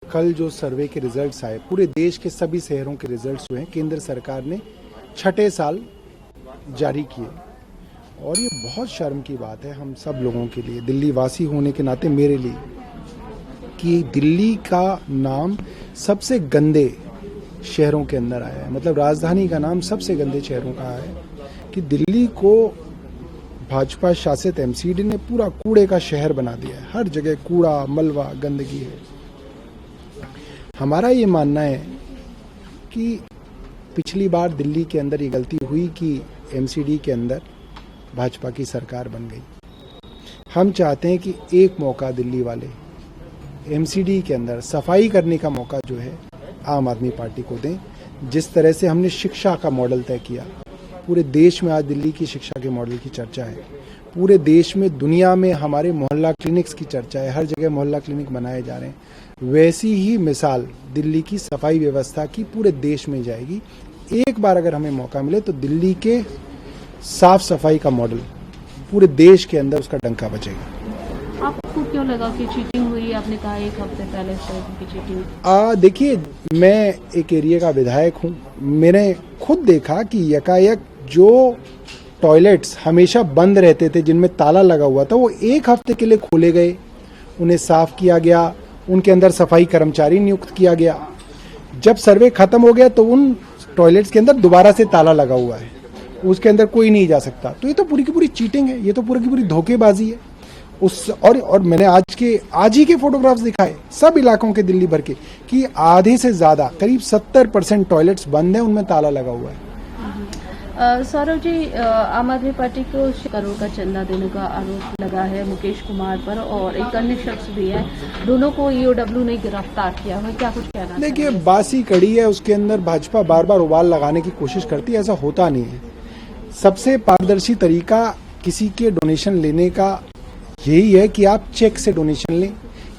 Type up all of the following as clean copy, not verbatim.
कल जो सर्वे के रिजल्ट्स आए, पूरे देश के सभी शहरों के रिजल्ट्स हुए हैं, केंद्र सरकार ने छठे साल जारी किए। और ये बहुत शर्म की बात है हम सब लोगों के लिए, दिल्ली वासी होने के नाते मेरे लिए, कि दिल्ली का नाम सबसे गंदे शहरों के अंदर आया है। मतलब राजधानी का नाम सबसे गंदे शहरों का आया है कि दिल्ली को भाजपा शासित एमसीडी ने पूरा कूड़े का शहर बना दिया है। हर जगह कूड़ा, मलबा, गंदगी है। हमारा ये मानना है कि पिछली बार दिल्ली के अंदर ये गलती हुई कि एमसीडी के अंदर भाजपा की सरकार बन गई। हम चाहते हैं कि एक मौका दिल्ली वाले एमसीडी के अंदर सफाई करने का मौका जो है आम आदमी पार्टी को दें। जिस तरह से हमने शिक्षा का मॉडल तय किया, पूरे देश में आज दिल्ली की शिक्षा के मॉडल की चर्चा है। पूरे देश में, दुनिया में हमारे मोहल्ला क्लिनिक्स की चर्चा है। हर जगह मोहल्ला क्लिनिक बनाए जा रहे हैं। वैसी ही मिसाल दिल्ली की सफाई व्यवस्था की पूरे देश में जाएगी। एक बार अगर हमें मौका मिले तो दिल्ली के साफ सफाई का मॉडल पूरे देश के अंदर उसका डंका बजेगा। आपको क्यों लगा कि चीटिंग हुई? आपने कहा एक हफ्ते पहले की चीटिंग। देखिए, मैं एक एरिया का विधायक हूँ। मैंने खुद देखा कि यकायक जो टॉयलेट्स हमेशा बंद रहते थे, जिनमें ताला लगा हुआ था, वो एक हफ्ते के लिए खोले गए, उन्हें साफ किया गया, उनके अंदर सफाई कर्मचारी नियुक्त किया गया। जब सर्वे खत्म हो गया तो उन टॉयलेट्स के अंदर दोबारा से ताला लगा हुआ है, उसके अंदर कोई नहीं जा सकता। तो ये तो पूरी की पूरी चीटिंग है, ये तो पूरी की पूरी धोखेबाजी है। और मैंने आज ही के फोटोग्राफ्स दिखाए सब इलाकों के दिल्ली भर के, कि आधे से ज्यादा करीब 70% टॉयलेट्स बंद है, उनमें ताला लगा हुआ है। सौरभ जी, आम आदमी पार्टी को करोड़ का चंदा देने का आरोप लगा है मुकेश कुमार पर, और एक अन्य शख्स भी है। दोनों को ईओडब्ल्यू ने गिरफ्तार किया है, क्या कुछ कहना? देखिए, बासी कड़ी है, उसके अंदर भाजपा बार बार उबाल लगाने की कोशिश करती है। ऐसा होता नहीं है। सबसे पारदर्शी तरीका किसी के डोनेशन लेने का यही है कि आप चेक से डोनेशन लें।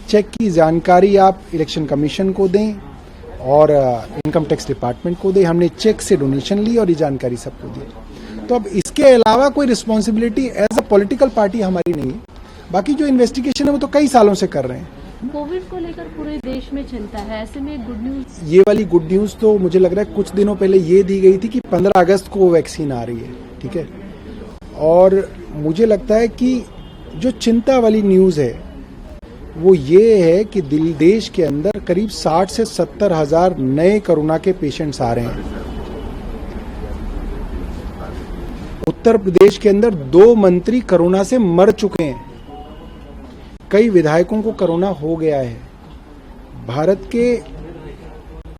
चेक की जानकारी आप इलेक्शन कमीशन को दें और इनकम टैक्स डिपार्टमेंट को दें। हमने चेक से डोनेशन ली और ये जानकारी सबको दी। तो अब इसके अलावा कोई responsibility as a political party हमारी नहीं है। बाकी जो इन्वेस्टिगेशन है वो तो कई सालों से कर रहे हैं। कोविड को लेकर पूरे देश में चिंता है, ऐसे में गुड न्यूज, ये वाली गुड न्यूज तो मुझे लग रहा है कुछ दिनों पहले ये दी गई थी कि 15 अगस्त को वैक्सीन आ रही है, ठीक है। और मुझे लगता है कि जो चिंता वाली न्यूज है वो ये है कि देश के अंदर करीब 60 से 70 हजार नए कोरोना के पेशेंट्स आ रहे हैं। उत्तर प्रदेश के अंदर 2 मंत्री कोरोना से मर चुके हैं। कई विधायकों को कोरोना हो गया है। भारत के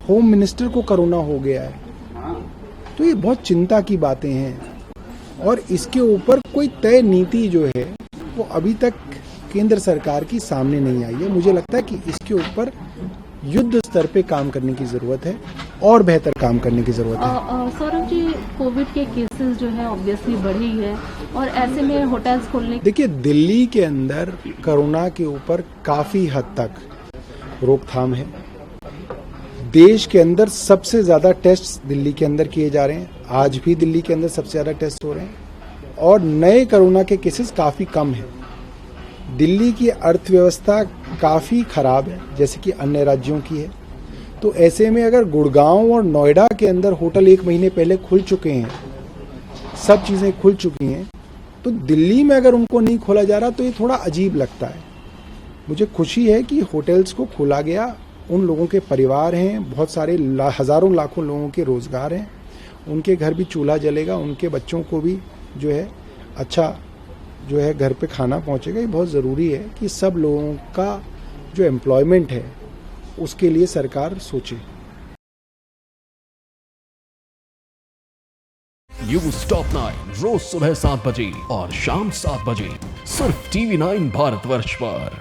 होम मिनिस्टर को कोरोना हो गया है। तो ये बहुत चिंता की बातें हैं और इसके ऊपर कोई तय नीति जो है वो अभी तक केंद्र सरकार की सामने नहीं आई है। मुझे लगता है कि इसके ऊपर युद्ध स्तर पे काम करने की जरूरत है और बेहतर काम करने की जरूरत है। सौरभ जी, कोविड के केसेस जो है ऑब्वियसली बढ़ी है और ऐसे में होटल्स खोलने, देखिए, दिल्ली के अंदर कोरोना के ऊपर काफी हद तक रोकथाम है। देश के अंदर सबसे ज्यादा टेस्ट दिल्ली के अंदर किए जा रहे हैं। आज भी दिल्ली के अंदर सबसे ज्यादा टेस्ट हो रहे हैं और नए कोरोना के केसेस काफी कम हैं। दिल्ली की अर्थव्यवस्था काफ़ी खराब है, जैसे कि अन्य राज्यों की है। तो ऐसे में अगर गुड़गांव और नोएडा के अंदर होटल 1 महीने पहले खुल चुके हैं, सब चीज़ें खुल चुकी हैं, तो दिल्ली में अगर उनको नहीं खोला जा रहा तो ये थोड़ा अजीब लगता है। मुझे खुशी है कि होटल्स को खोला गया। उन लोगों के परिवार हैं, बहुत सारे हज़ारों लाखों लोगों के रोज़गार हैं, उनके घर भी चूल्हा जलेगा, उनके बच्चों को भी जो है अच्छा जो है घर पे खाना पहुंचेगा। ये बहुत ज़रूरी है कि सब लोगों का जो एम्प्लॉयमेंट है उसके लिए सरकार सोचे। न्यूज़ टॉप 9 रोज सुबह 7 बजे और शाम 7 बजे सिर्फ TV9 भारतवर्ष पर।